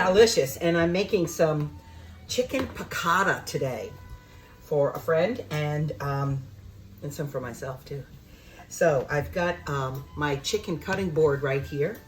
Valicious, and I'm making some chicken piccata today for a friend and some for myself too. So I've got my chicken cutting board right here,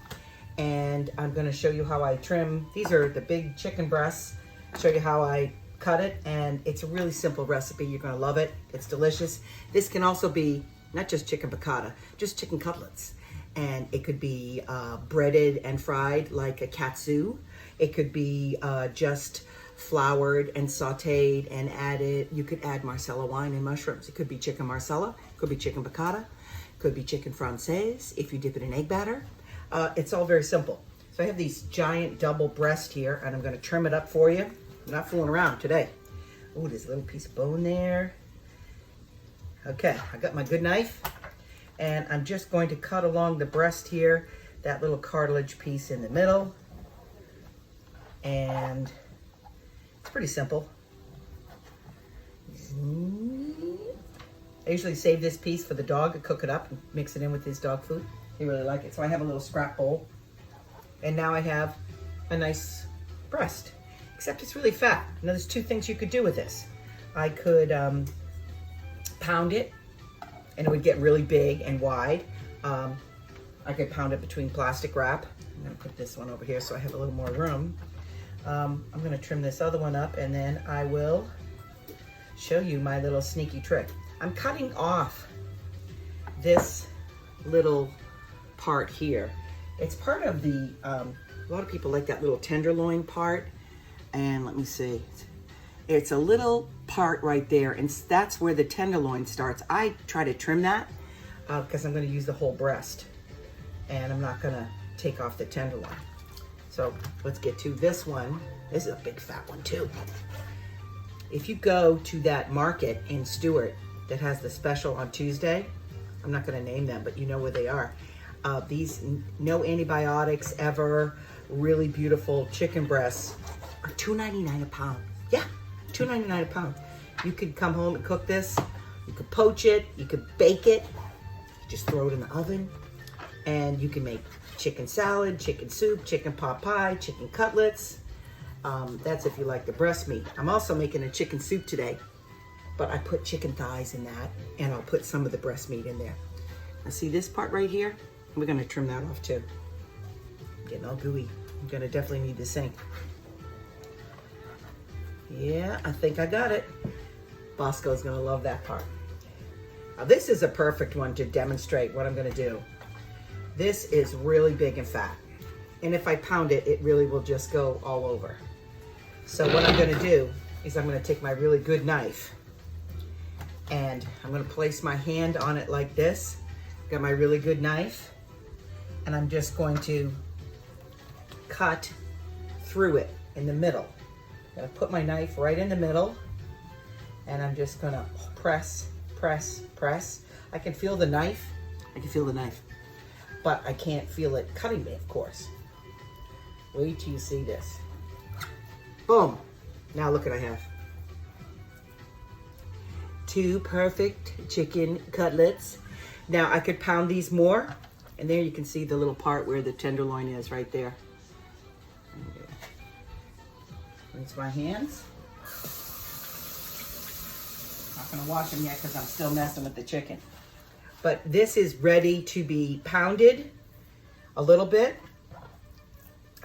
and I'm going to show you how I trim. These are the big chicken breasts. Show you how I cut it, and it's a really simple recipe. You're going to love it. It's delicious. This can also be not just chicken piccata, just chicken cutlets. And it could be breaded and fried like a katsu. It could be just floured and sauteed and added. You could add Marsala wine and mushrooms. It could be chicken Marsala. It could be chicken piccata. It could be chicken française if you dip it in egg batter. It's all very simple. So I have these giant double breast here, and I'm going to trim it up for you. I'm not fooling around today. Oh, there's a little piece of bone there. Okay, I got my good knife. And I'm just going to cut along the breast here, that little cartilage piece in the middle. And it's pretty simple. I usually save this piece for the dog and cook it up and mix it in with his dog food. They really like it. So I have a little scrap bowl. And now I have a nice breast, except it's really fat. Now there's two things you could do with this. I could pound it, and it would get really big and wide. I could pound it between plastic wrap. I'm gonna put this one over here so I have a little more room. I'm gonna trim this other one up, and then I will show you my little sneaky trick. I'm cutting off this little part here. It's part of the, a lot of people like that little tenderloin part. And let me see. It's a little part right there, and that's where the tenderloin starts. I try to trim that because I'm going to use the whole breast, and I'm not going to take off the tenderloin. So let's get to this one. This is a big fat one too. If you go to that market in Stewart that has the special on Tuesday, I'm not going to name them, but you know where they are. These no antibiotics ever, really beautiful chicken breasts are $2.99 a pound. Yeah. $2.99 a pound. You could come home and cook this. You could poach it. You could bake it. Just throw it in the oven. And you can make chicken salad, chicken soup, chicken pot pie, chicken cutlets. That's if you like the breast meat. I'm also making a chicken soup today, but I put chicken thighs in that, and I'll put some of the breast meat in there. Now see this part right here? We're gonna trim that off too. Getting all gooey. I'm gonna definitely need the sink. Yeah, I think I got it. Bosco's gonna love that part. Now this is a perfect one to demonstrate what I'm gonna do. This is really big and fat. And if I pound it, it really will just go all over. So what I'm gonna do is I'm gonna take my really good knife, and I'm gonna place my hand on it like this. Got my really good knife, and I'm just going to cut through it in the middle. I'm gonna put my knife right in the middle, and I'm just gonna press, press, press. I can feel the knife. I can feel the knife, but I can't feel it cutting me, of course. Wait till you see this. Boom. Now look what I have. 2 perfect chicken cutlets. Now I could pound these more, and there you can see the little part where the tenderloin is right there. Rinse my hands. Not gonna wash them yet because I'm still messing with the chicken. But this is ready to be pounded a little bit,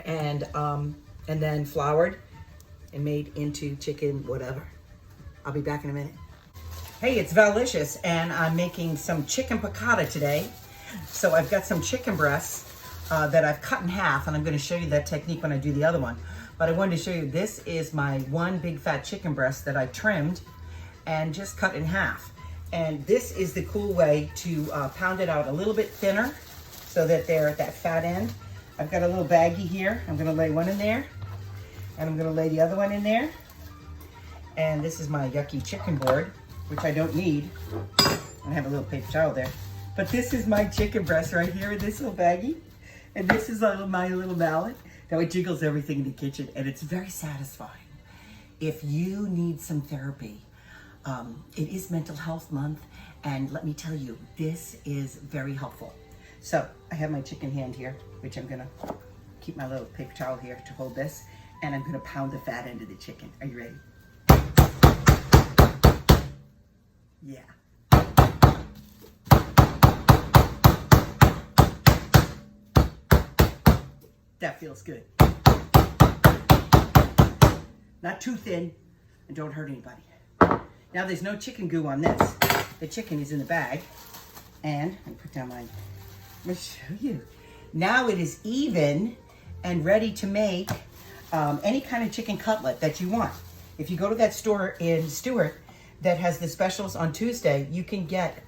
and then floured and made into chicken whatever. I'll be back in a minute. Hey, it's Valicious, and I'm making some chicken piccata today. So I've got some chicken breasts that I've cut in half, and I'm gonna show you that technique when I do the other one. But I wanted to show you, this is my one big fat chicken breast that I trimmed and just cut in half. And this is the cool way to pound it out a little bit thinner so that they're at that fat end. I've got a little baggie here. I'm gonna lay one in there, and I'm gonna lay the other one in there. And this is my yucky chicken board, which I don't need. I have a little paper towel there. But this is my chicken breast right here in this little baggie. And this is my little mallet. Now it jiggles everything in the kitchen, and it's very satisfying. If you need some therapy, it is Mental Health Month, and let me tell you, this is very helpful. So I have my chicken hand here, which I'm gonna keep my little paper towel here to hold this. And I'm gonna pound the fat end of the chicken. Are you ready? Yeah. That feels good. Not too thin, and don't hurt anybody. Now there's no chicken goo on this. The chicken is in the bag. And I put down my, let me show you. Now it is even and ready to make any kind of chicken cutlet that you want. If you go to that store in Stewart that has the specials on Tuesday, you can get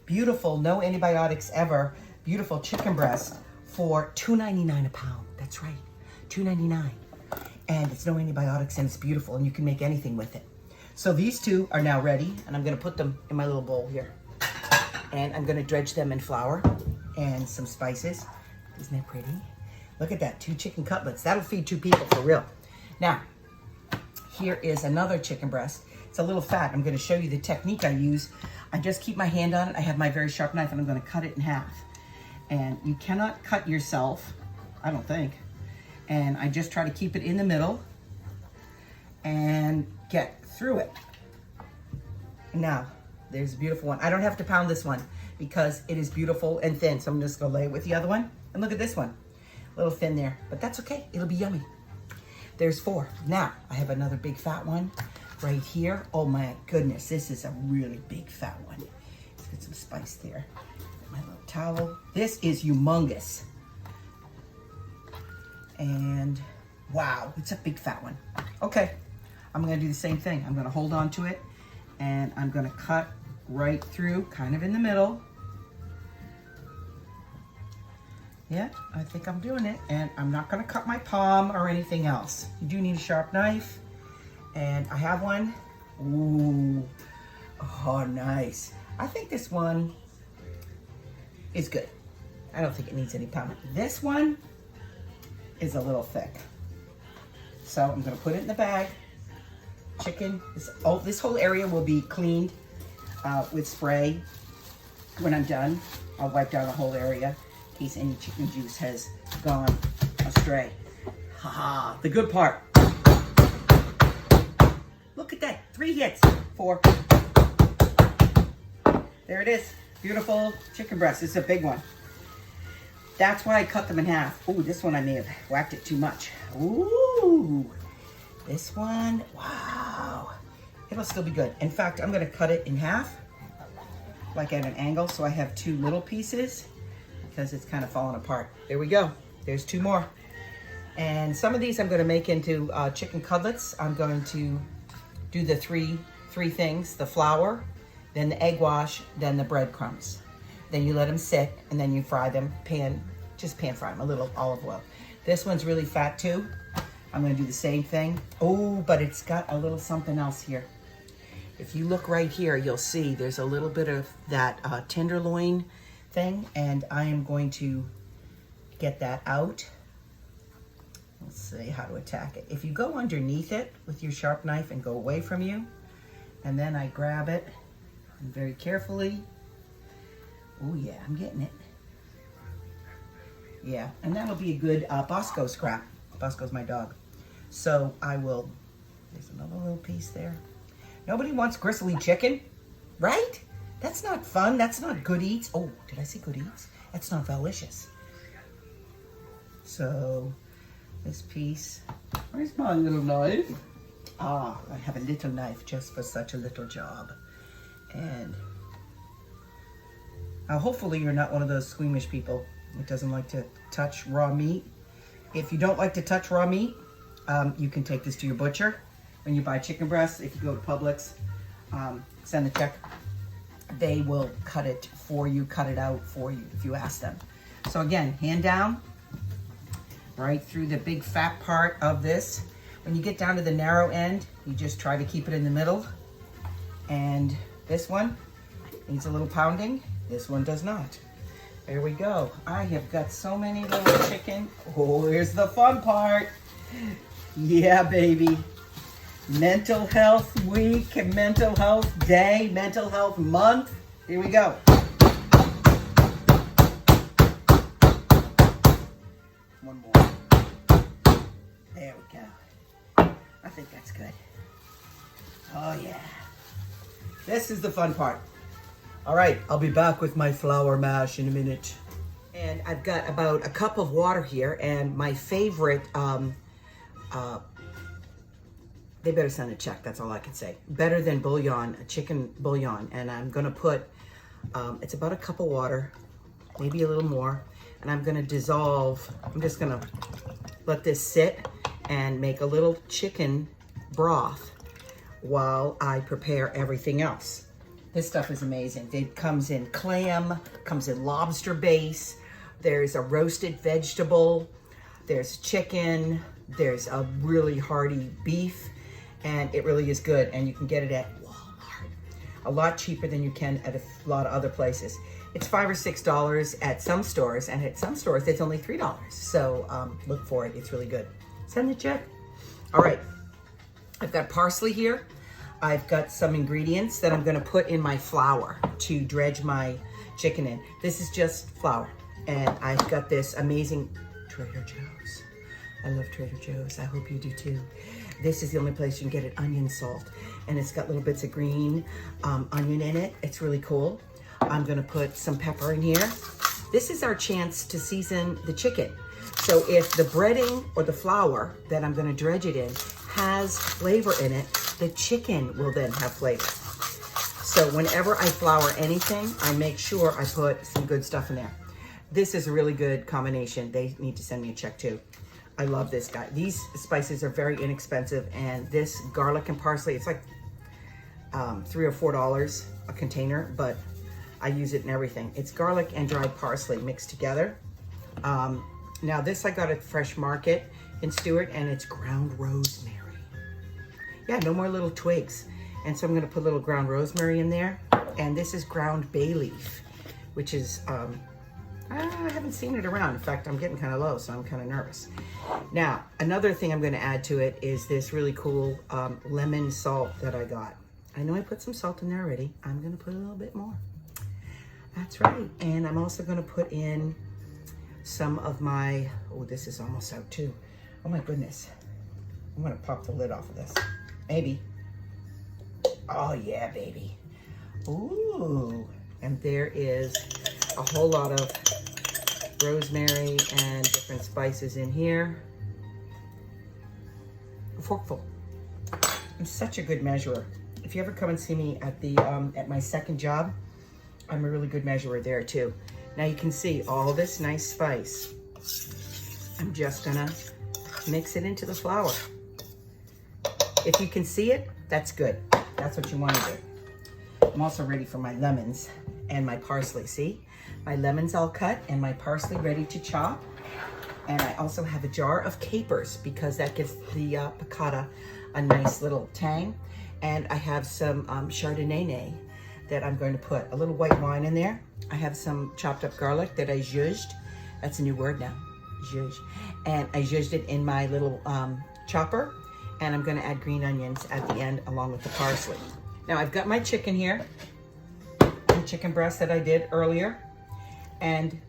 beautiful, no antibiotics ever, beautiful chicken breast for $2.99 a pound. That's right, $2.99. And it's no antibiotics and it's beautiful and you can make anything with it. So these two are now ready and I'm gonna put them in my little bowl here. And I'm gonna dredge them in flour and some spices. Isn't that pretty? Look at that, 2 chicken cutlets. That'll feed 2 people for real. Now, here is another chicken breast. It's a little fat. I'm gonna show you the technique I use. I just keep my hand on it. I have my very sharp knife and I'm gonna cut it in half. And you cannot cut yourself, I don't think. And I just try to keep it in the middle and get through it. Now, there's a beautiful one. I don't have to pound this one because it is beautiful and thin. So I'm just gonna lay it with the other one. And look at this one, a little thin there, but that's okay. It'll be yummy. There's 4. Now, I have another big fat one right here. Oh my goodness, this is a really big fat one. Let's get some spice there. My little towel. This is humongous. And wow, it's a big fat one. Okay, I'm gonna do the same thing. I'm gonna hold on to it and I'm gonna cut right through, kind of in the middle. Yeah, I think I'm doing it. And I'm not gonna cut my palm or anything else. You do need a sharp knife. And I have one. Ooh, oh, nice. I think this one is good. I don't think it needs any pounding. This one is a little thick. So I'm gonna put it in the bag. Chicken, this whole area will be cleaned with spray when I'm done. I'll wipe down the whole area in case any chicken juice has gone astray. Haha, the good part. Look at that, 3 hits, 4. There it is, beautiful chicken breast. It's a big one. That's why I cut them in half. Ooh, this one I may have whacked it too much. Ooh, this one, wow. It'll still be good. In fact, I'm gonna cut it in half, like at an angle, so I have 2 little pieces because it's kind of falling apart. There we go, there's 2 more. And some of these I'm gonna make into chicken cutlets. I'm going to do the three things, the flour, then the egg wash, then the breadcrumbs. Then you let them sit and then you fry them, just pan fry them, a little olive oil. This one's really fat too. I'm gonna do the same thing. Oh, but it's got a little something else here. If you look right here, you'll see there's a little bit of that tenderloin thing, and I am going to get that out. Let's see how to attack it. If you go underneath it with your sharp knife and go away from you, and then I grab it and very carefully. Oh yeah, I'm getting it. Yeah, and that'll be a good Bosco scrap. Bosco's my dog. So I will, there's another little piece there. Nobody wants gristly chicken, right? That's not fun, that's not good eats. Oh, did I say good eats? That's not delicious. So, this piece, where's my little knife? Ah, I have a little knife just for such a little job. And now hopefully you're not one of those squeamish people that doesn't like to touch raw meat. If you don't like to touch raw meat, you can take this to your butcher. When you buy chicken breasts, if you go to Publix, send a check. They will cut it for you, cut it out for you if you ask them. So again, hand down, right through the big fat part of this. When you get down to the narrow end, you just try to keep it in the middle. And this one needs a little pounding. This one does not. There we go. I have got so many little chicken. Oh, here's the fun part. Yeah, baby. Mental Health Week, Mental Health Day, Mental Health Month. Here we go. One more. There we go. think that's good. Oh yeah. This is the fun part. All right, I'll be back with my flour mash in a minute. And I've got about a cup of water here, and my favorite, they better send a check, that's all I can say. Better than bouillon, a chicken bouillon. And I'm gonna put, it's about a cup of water, maybe a little more. And I'm gonna dissolve, I'm just gonna let this sit and make a little chicken broth while I prepare everything else. This stuff is amazing. It comes in clam, comes in lobster base, there's a roasted vegetable, there's chicken, there's a really hearty beef, and it really is good. And you can get it at Walmart, a lot cheaper than you can at a lot of other places. It's $5 or $6 at some stores, and at some stores it's only $3. So look for it, it's really good. Send the check. All right, I've got parsley here. I've got some ingredients that I'm gonna put in my flour to dredge my chicken in. This is just flour. And I've got this amazing Trader Joe's. I love Trader Joe's, I hope you do too. This is the only place you can get it, onion salt. And it's got little bits of green onion in it. It's really cool. I'm gonna put some pepper in here. This is our chance to season the chicken. So if the breading or the flour that I'm gonna dredge it in has flavor in it, the chicken will then have flavor. So whenever I flour anything, I make sure I put some good stuff in there. This is a really good combination. They need to send me a check too. I love this guy. These spices are very inexpensive, and this garlic and parsley, it's like $3 or $4 a container, but I use it in everything. It's garlic and dried parsley mixed together. Now this I got at Fresh Market in Stewart, and it's ground rosemary. Yeah, no more little twigs. And so I'm gonna put a little ground rosemary in there. And this is ground bay leaf, which is, I haven't seen it around. In fact, I'm getting kind of low, so I'm kind of nervous. Now, another thing I'm gonna add to it is this really cool lemon salt that I got. I know I put some salt in there already. I'm gonna put a little bit more. That's right. And I'm also gonna put in some of my, oh, this is almost out too. Oh my goodness. I'm gonna pop the lid off of this. Maybe. Oh yeah, baby. Ooh. And there is a whole lot of rosemary and different spices in here. A forkful. I'm such a good measurer. If you ever come and see me at the at my second job, I'm a really good measurer there too. Now you can see all this nice spice. I'm just gonna mix it into the flour. If you can see it, that's good. That's what you want to do. I'm also ready for my lemons and my parsley. See? My lemons all cut and my parsley ready to chop. And I also have a jar of capers because that gives the piccata a nice little tang. And I have some Chardonnay that I'm going to put a little white wine in there. I have some chopped up garlic that I zhuzhed. That's a new word now, zhuzh. And I zhuzhed it in my little chopper. And I'm gonna add green onions at the end along with the parsley. Now I've got my chicken here, the chicken breast that I did earlier. And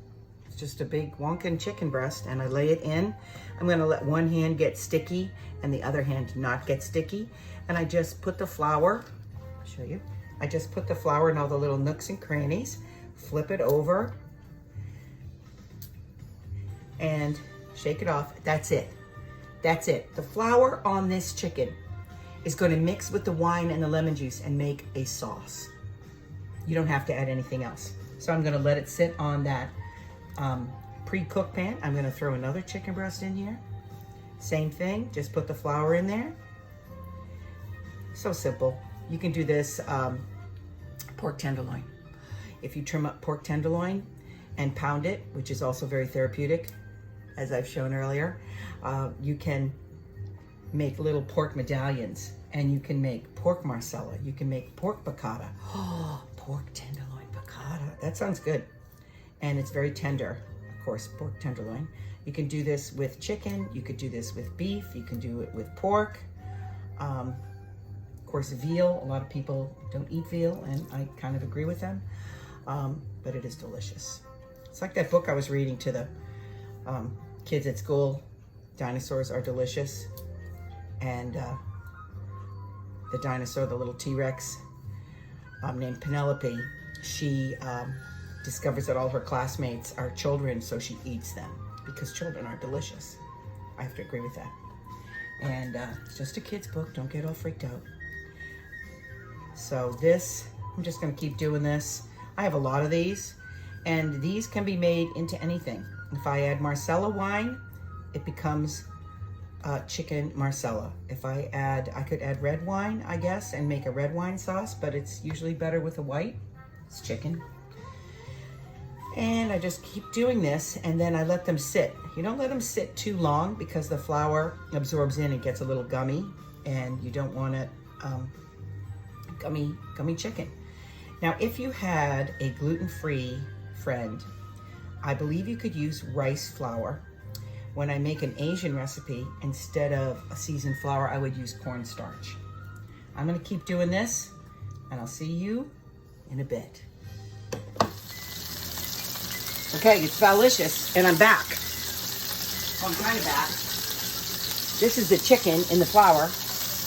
it's just a big wonkin' chicken breast, and I lay it in. I'm gonna let one hand get sticky and the other hand not get sticky. And I just put the flour, I'll show you. I just put the flour in all the little nooks and crannies, flip it over, and shake it off. That's it. That's it. The flour on this chicken is going to mix with the wine and the lemon juice and make a sauce. You don't have to add anything else. So I'm going to let it sit on that pre-cooked pan. I'm going to throw another chicken breast in here. Same thing, just put the flour in there. So simple. You can do this pork tenderloin. If you trim up pork tenderloin and pound it, which is also very therapeutic, as I've shown earlier, you can make little pork medallions, and you can make pork marsala, you can make pork piccata. Oh, pork tenderloin piccata. That sounds good. And it's very tender, of course, pork tenderloin. You can do this with chicken, you could do this with beef, you can do it with pork. Of course, veal, a lot of people don't eat veal, and I kind of agree with them, but it is delicious. It's like that book I was reading to the kids at school, Dinosaurs Are Delicious, and the dinosaur, the little T-Rex, named Penelope, she discovers that all her classmates are children, so she eats them because children are delicious. I have to agree with that. And it's just a kid's book. Don't get all freaked out. So this, I'm just going to keep doing this. I have a lot of these, and these can be made into anything. If I add Marsala wine, it becomes chicken Marsala. If I could add red wine, I guess, and make a red wine sauce, but it's usually better with a white. It's chicken. And I just keep doing this, and then I let them sit. You don't let them sit too long because the flour absorbs in and gets a little gummy, and you don't want it gummy chicken. Now, if you had a gluten-free friend, I believe you could use rice flour. When I make an Asian recipe, instead of a seasoned flour, I would use cornstarch. I'm gonna keep doing this, and I'll see you in a bit. Okay, it's delicious, and I'm back. Well, I'm kind of back. This is the chicken in the flour,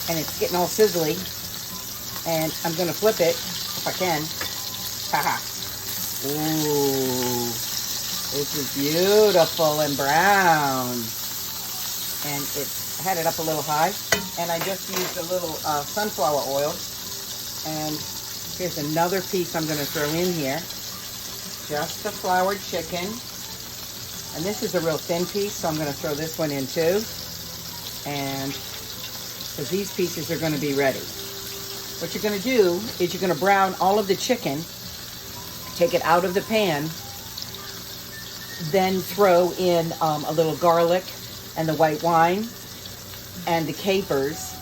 and it's getting all sizzly, and I'm gonna flip it, if I can. Haha. Ooh, this is beautiful and brown. And I had it up a little high, and I just used a little sunflower oil. And here's another piece I'm gonna throw in here. Just the floured chicken. And this is a real thin piece, so I'm gonna throw this one in too. And because these pieces are gonna be ready. What you're gonna do is you're gonna brown all of the chicken, take it out of the pan, then throw in a little garlic and the white wine and the capers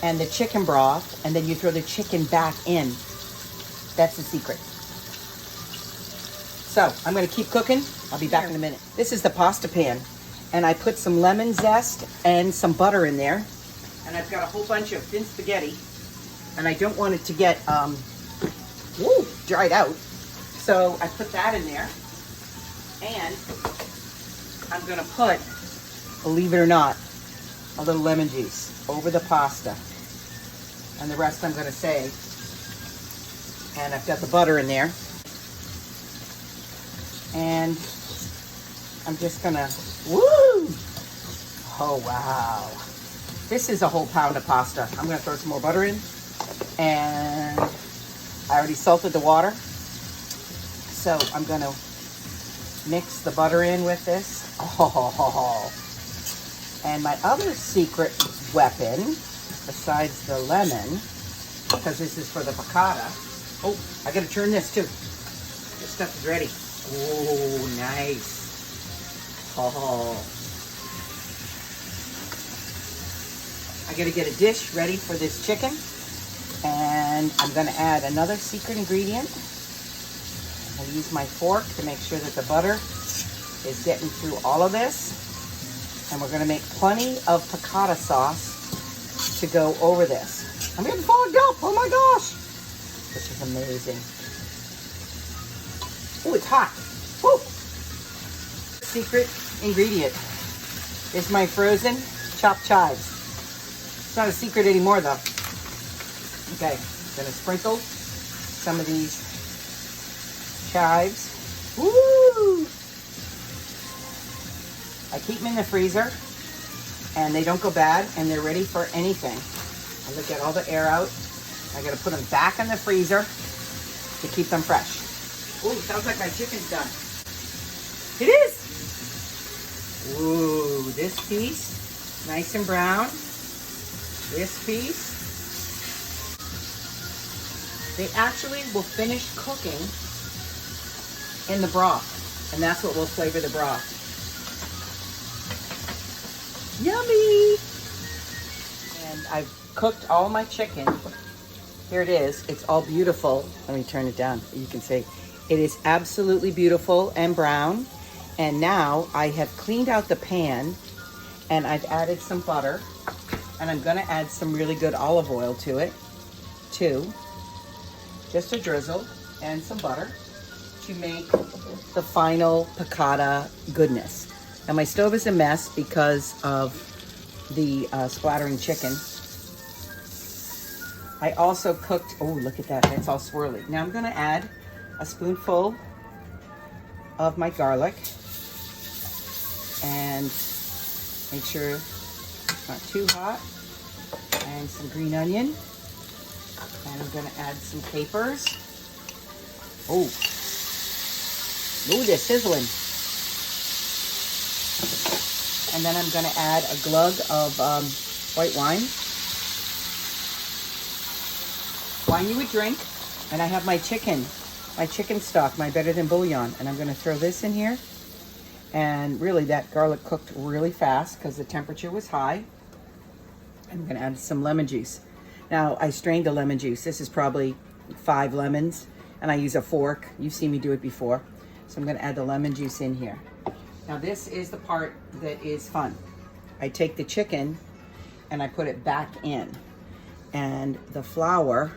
and the chicken broth, and then you throw the chicken back in. That's the secret. So I'm gonna keep cooking. I'll be back in a minute. This is the pasta pan, and I put some lemon zest and some butter in there, and I've got a whole bunch of thin spaghetti, and I don't want it to get dried out, so I put that in there, and I'm gonna put, believe it or not, a little lemon juice over the pasta, and the rest I'm gonna save. And I've got the butter in there. And I'm just gonna, oh wow. This is a whole pound of pasta. I'm gonna throw some more butter in. And I already salted the water. So I'm gonna mix the butter in with this. Oh. And my other secret weapon, besides the lemon, because this is for the piccata. Oh, I gotta turn this too. This stuff is ready. Oh, nice. Oh. I gotta get a dish ready for this chicken. And I'm gonna add another secret ingredient. I'll use my fork to make sure that the butter is getting through all of this. And we're gonna make plenty of piccata sauce to go over this. I'm getting fogged up, oh my gosh. This is amazing. Oh, it's hot. Woo! Secret ingredient is my frozen chopped chives. It's not a secret anymore though. Okay, I'm gonna sprinkle some of these chives. Woo! I keep them in the freezer and they don't go bad and they're ready for anything. I'm gonna get all the air out. I gotta put them back in the freezer to keep them fresh. Ooh, sounds like my chicken's done. It is! Ooh, this piece, nice and brown. This piece. They actually will finish cooking in the broth, and that's what will flavor the broth. Yummy! And I've cooked all my chicken. Here it is. It's all beautiful. Let me turn it down. You can see it is absolutely beautiful and brown. And now I have cleaned out the pan and I've added some butter, and I'm gonna add some really good olive oil to it too. Just a drizzle and some butter to make the final piccata goodness. Now my stove is a mess because of the splattering chicken. I also cooked, oh, look at that, that's all swirly. Now I'm gonna add a spoonful of my garlic and make sure it's not too hot. And some green onion. And I'm gonna add some capers. Oh, ooh, they're sizzling. And then I'm gonna add a glug of white wine. Wine you would drink. And I have my chicken stock, my better than bouillon. And I'm gonna throw this in here. And really that garlic cooked really fast because the temperature was high. I'm gonna add some lemon juice. Now I strained the lemon juice. This is probably 5 lemons and I use a fork. You've seen me do it before. So I'm gonna add the lemon juice in here. Now this is the part that is fun. I take the chicken and I put it back in. And the flour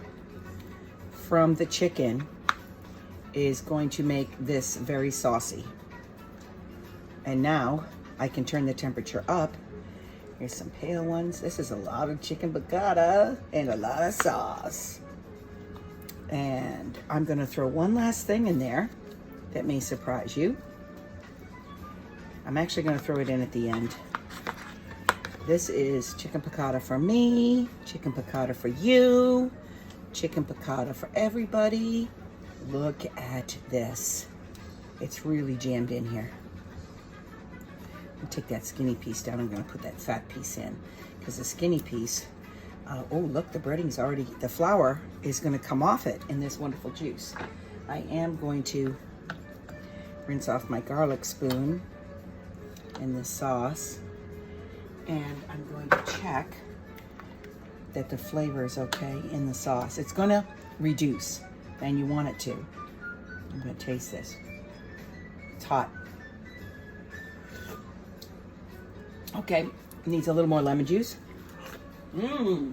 from the chicken is going to make this very saucy. And now I can turn the temperature up. Here's some pale ones. This is a lot of chicken piccata and a lot of sauce. And I'm gonna throw one last thing in there that may surprise you. I'm actually gonna throw it in at the end. This is chicken piccata for me, chicken piccata for you, chicken piccata for everybody. Look at this. It's really jammed in here. Take that skinny piece down. I'm going to put that fat piece in because the skinny piece, oh look, the breading's already, the flour is going to come off it in this wonderful juice. I am going to rinse off my garlic spoon in this sauce, and I'm going to check that the flavor is okay in the sauce. It's going to reduce, and you want it to. I'm going to taste this. It's hot. Okay, needs a little more lemon juice. Gotta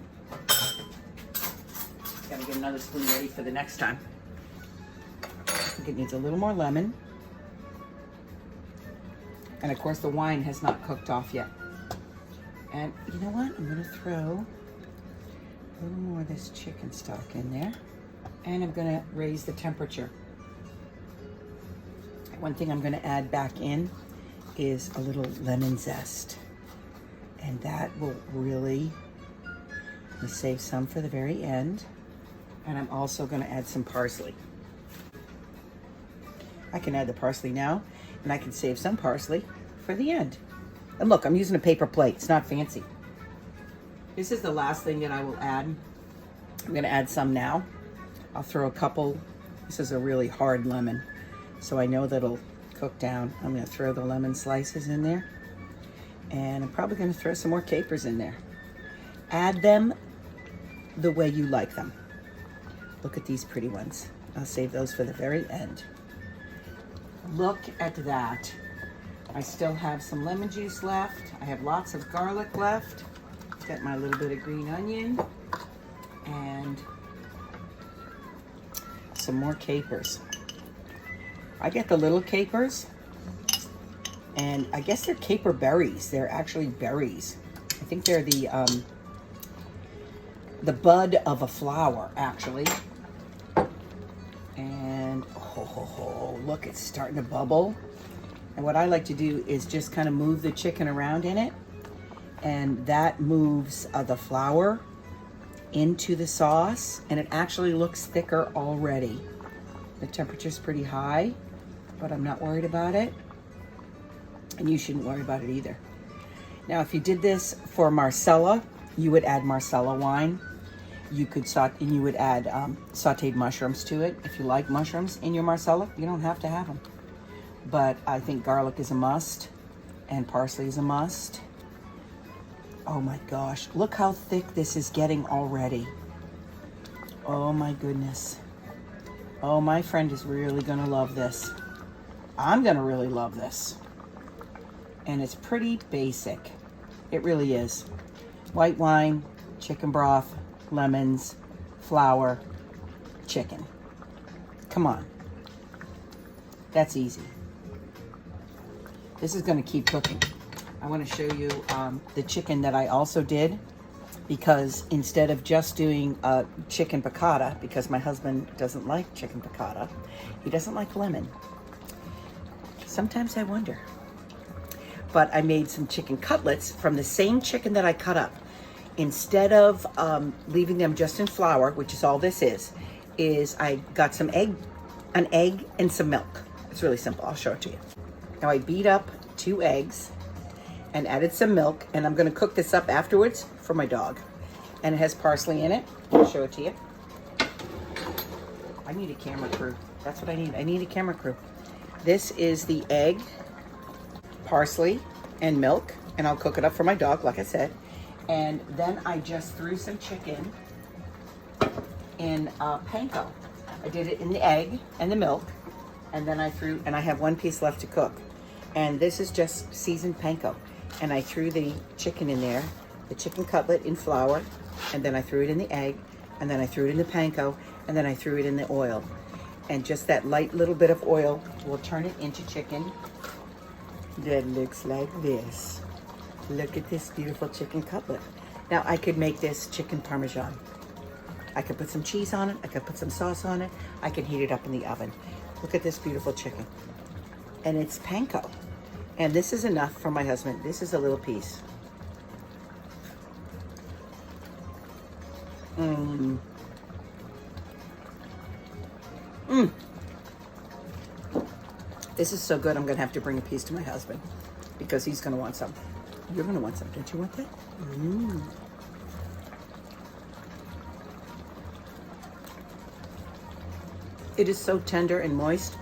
get another spoon ready for the next time. I think it needs a little more lemon. And of course the wine has not cooked off yet. And you know what? I'm gonna throw a little more of this chicken stock in there. And I'm gonna raise the temperature. One thing I'm gonna add back in is a little lemon zest. And that will really save some for the very end. And I'm also gonna add some parsley. I can add the parsley now, and I can save some parsley for the end. And look, I'm using a paper plate, it's not fancy. This is the last thing that I will add. I'm gonna add some now. I'll throw a couple, this is a really hard lemon, so I know that'll cook down. I'm gonna throw the lemon slices in there. And I'm probably gonna throw some more capers in there. Add them the way you like them. Look at these pretty ones. I'll save those for the very end. Look at that. I still have some lemon juice left. I have lots of garlic left. Got my little bit of green onion and some more capers. I get the little capers. And I guess they're caper berries. They're actually berries. I think they're the bud of a flower, actually. And oh, look, it's starting to bubble. And what I like to do is just kind of move the chicken around in it. And that moves the flour into the sauce. And it actually looks thicker already. The temperature's pretty high, but I'm not worried about it. And you shouldn't worry about it either. Now, if you did this for Marsala, you would add Marsala wine. You could you would add sauteed mushrooms to it. If you like mushrooms in your Marsala, you don't have to have them. But I think garlic is a must, and parsley is a must. Oh my gosh, look how thick this is getting already. Oh my goodness. Oh, my friend is really gonna love this. I'm gonna really love this. And it's pretty basic. It really is. White wine, chicken broth, lemons, flour, chicken. Come on. That's easy. This is gonna keep cooking. I wanna show you the chicken that I also did. because instead of just doing chicken piccata, because my husband doesn't like chicken piccata, he doesn't like lemon. Sometimes I wonder. But I made some chicken cutlets from the same chicken that I cut up. Instead of leaving them just in flour, which is all this is I got an egg and some milk. It's really simple. I'll show it to you. Now I beat up 2 eggs and added some milk, and I'm gonna cook this up afterwards for my dog. And it has parsley in it. I'll show it to you. I need a camera crew. That's what I need. I need a camera crew. This is the egg, parsley, and milk, and I'll cook it up for my dog, like I said. And then I just threw some chicken in panko. I did it in the egg and the milk, and then I have 1 piece left to cook. And this is just seasoned panko. And I threw the chicken in there, the chicken cutlet in flour, and then I threw it in the egg, and then I threw it in the panko, and then I threw it in the oil. And just that light little bit of oil will turn it into chicken that looks like this. Look at this beautiful chicken cutlet. Now I could make this chicken parmesan. I could put some cheese on it, I could put some sauce on it, I can heat it up in the oven. Look at this beautiful chicken. And it's panko. And this is enough for my husband. This is a little piece. This is so good, I'm gonna have to bring a piece to my husband because he's gonna want some. You're gonna want some, don't you want that? It is so tender and moist.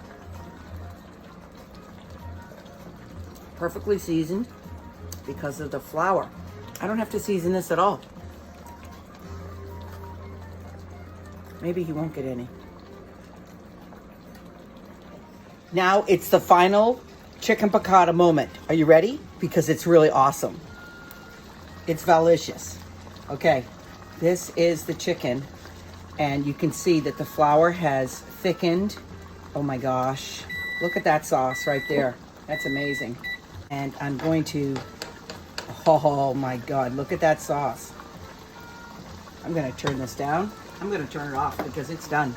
Perfectly seasoned because of the flour. I don't have to season this at all. Maybe he won't get any. Now it's the final chicken piccata moment. Are you ready? Because it's really awesome. It's delicious. Okay, this is the chicken, and you can see that the flour has thickened. Oh my gosh, look at that sauce right there. That's amazing. And I'm going to, oh my God, look at that sauce. I'm gonna turn this down. I'm gonna turn it off because it's done.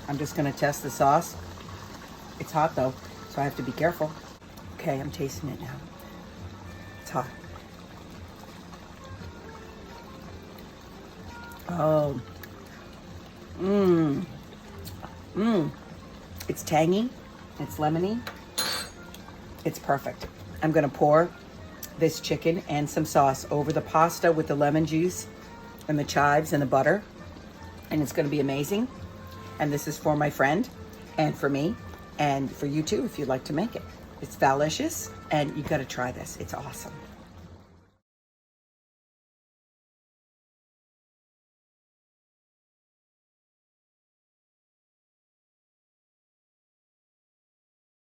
I'm just gonna test the sauce. It's hot though, so I have to be careful. Okay, I'm tasting it now. It's hot. Oh. It's tangy, it's lemony. It's perfect. I'm gonna pour this chicken and some sauce over the pasta with the lemon juice and the chives and the butter. And it's gonna be amazing. And this is for my friend and for me and for you too if you'd like to make it. It's delicious and you gotta try this. It's awesome.